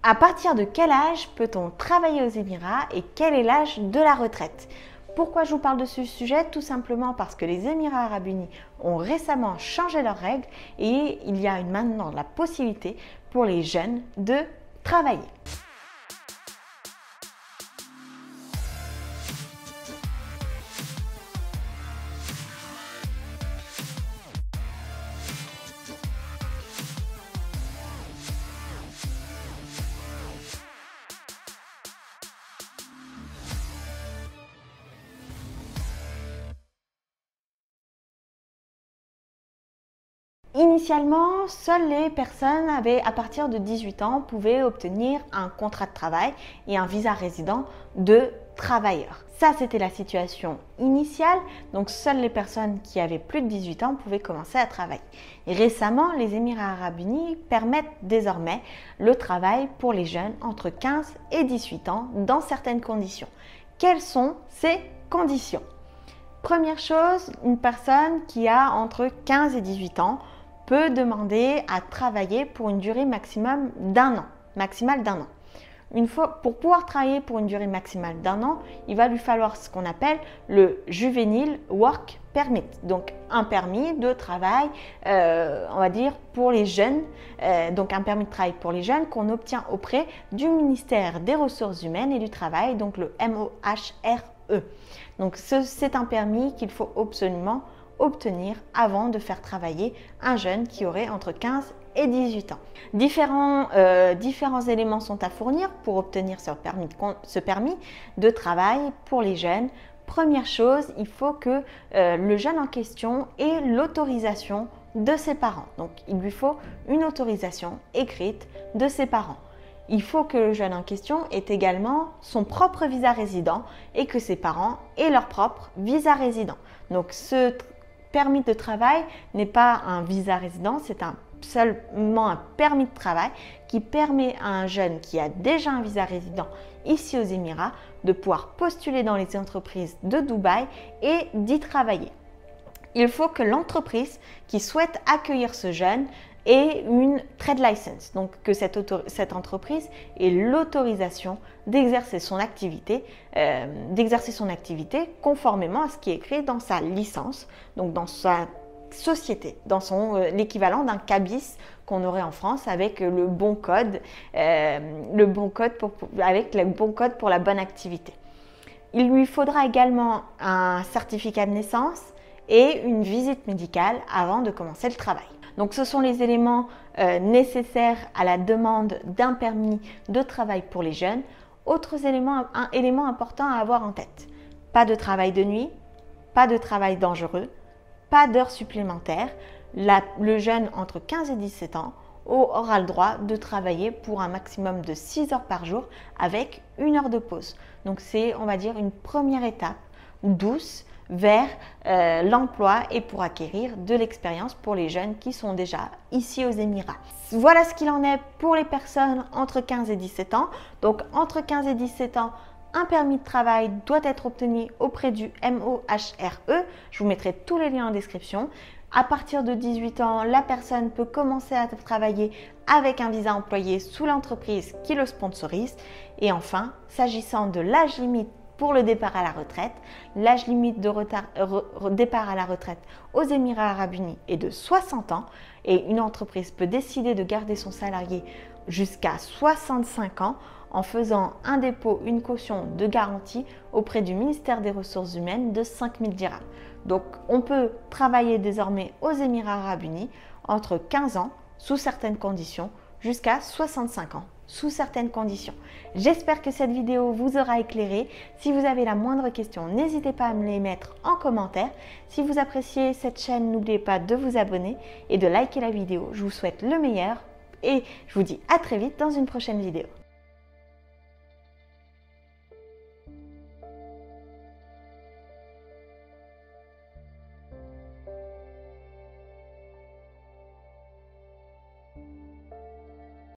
À partir de quel âge peut-on travailler aux Émirats et quel est l'âge de la retraite? Pourquoi je vous parle de ce sujet? Tout simplement parce que les Émirats arabes unis ont récemment changé leurs règles et il y a maintenant la possibilité pour les jeunes de travailler. Initialement, seules les personnes à partir de 18 ans pouvaient obtenir un contrat de travail et un visa résident de travailleur. Ça, c'était la situation initiale, donc seules les personnes qui avaient plus de 18 ans pouvaient commencer à travailler. Et récemment, les Émirats arabes unis permettent désormais le travail pour les jeunes entre 15 et 18 ans dans certaines conditions. Quelles sont ces conditions? Première chose, une personne qui a entre 15 et 18 ans peut demander à travailler pour une durée maximale d'un an. Pour pouvoir travailler pour une durée maximale d'un an, il va lui falloir ce qu'on appelle le Juvenile Work Permit, donc un permis de travail, on va dire pour les jeunes, donc un permis de travail pour les jeunes qu'on obtient auprès du ministère des Ressources humaines et du Travail, donc le MOHRE. Donc c'est un permis qu'il faut absolument obtenir avant de faire travailler un jeune qui aurait entre 15 et 18 ans. Différents éléments sont à fournir pour obtenir ce permis de travail pour les jeunes. Première chose, il faut que le jeune en question ait l'autorisation de ses parents. Donc il lui faut une autorisation écrite de ses parents. Il faut que le jeune en question ait également son propre visa résident et que ses parents aient leur propre visa résident. Donc ce permis de travail n'est pas un visa résident, c'est seulement un permis de travail qui permet à un jeune qui a déjà un visa résident ici aux Émirats de pouvoir postuler dans les entreprises de Dubaï et d'y travailler. Il faut que l'entreprise qui souhaite accueillir ce jeune ait une trade license, donc que cette entreprise ait l'autorisation d'exercer son activité conformément à ce qui est écrit dans sa licence, donc dans sa société, dans l'équivalent d'un cabis qu'on aurait en France avec le bon code pour la bonne activité. Il lui faudra également un certificat de naissance et une visite médicale avant de commencer le travail. Donc ce sont les éléments nécessaires à la demande d'un permis de travail pour les jeunes. Un élément important à avoir en tête: pas de travail de nuit, pas de travail dangereux, pas d'heures supplémentaires. Le jeune entre 15 et 17 ans aura le droit de travailler pour un maximum de 6 heures par jour avec 1 heure de pause. Donc c'est, on va dire, une première étape douce vers l'emploi et pour acquérir de l'expérience pour les jeunes qui sont déjà ici aux Émirats. Voilà ce qu'il en est pour les personnes entre 15 et 17 ans. Donc entre 15 et 17 ans, un permis de travail doit être obtenu auprès du MOHRE. Je vous mettrai tous les liens en description. À partir de 18 ans, la personne peut commencer à travailler avec un visa employé sous l'entreprise qui le sponsorise. Et enfin, s'agissant de l'âge limite pour le départ à la retraite, l'âge limite de départ à la retraite aux Émirats arabes unis est de 60 ans et une entreprise peut décider de garder son salarié jusqu'à 65 ans en faisant un dépôt, une caution de garantie auprès du ministère des Ressources humaines de 5 000 dirhams. Donc on peut travailler désormais aux Émirats arabes unis entre 15 ans sous certaines conditions jusqu'à 65 ans sous certaines conditions. J'espère que cette vidéo vous aura éclairé. Si vous avez la moindre question, n'hésitez pas à me les mettre en commentaire. Si vous appréciez cette chaîne, n'oubliez pas de vous abonner et de liker la vidéo. Je vous souhaite le meilleur et je vous dis à très vite dans une prochaine vidéo.